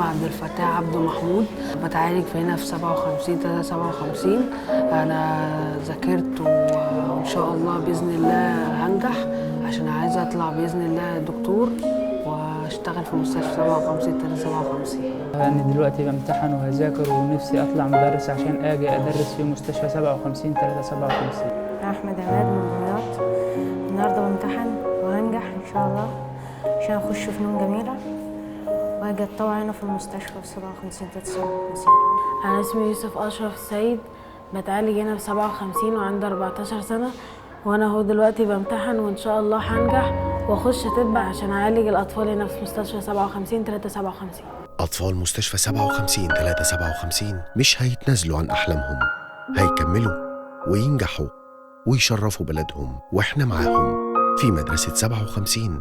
عبد الفتاح عبد محمود، بتعالج في هنا في 57 أنا ذاكرت وإن شاء الله بإذن الله هنجح، عشان عايزة أطلع بإذن الله دكتور واشتغل في مستشفى 57. أنا دلوقتي بامتحن وهذاكر ونفسي أطلع مدرس عشان أجي أدرس في مستشفى 57. أحمد عماد من دمياط. النهارده بامتحن وهنجح إن شاء الله عشان أخش فنون جميلة وهاجي أتطوع هنا في المستشفى في 57. أنا اسمي يوسف أشرف السيد، بتعالج هنا في 57 وعندي 14 سنة، وأنا هو دلوقتي بامتحن وإن شاء الله هنجح وأخش طب عشان أعالج الأطفال هنا في مستشفى 57. أطفال مستشفى 57 مش هيتنازلوا عن أحلامهم، هيكملوا وينجحوا ويشرفوا بلدهم، وإحنا معاهم في مدرسة 57.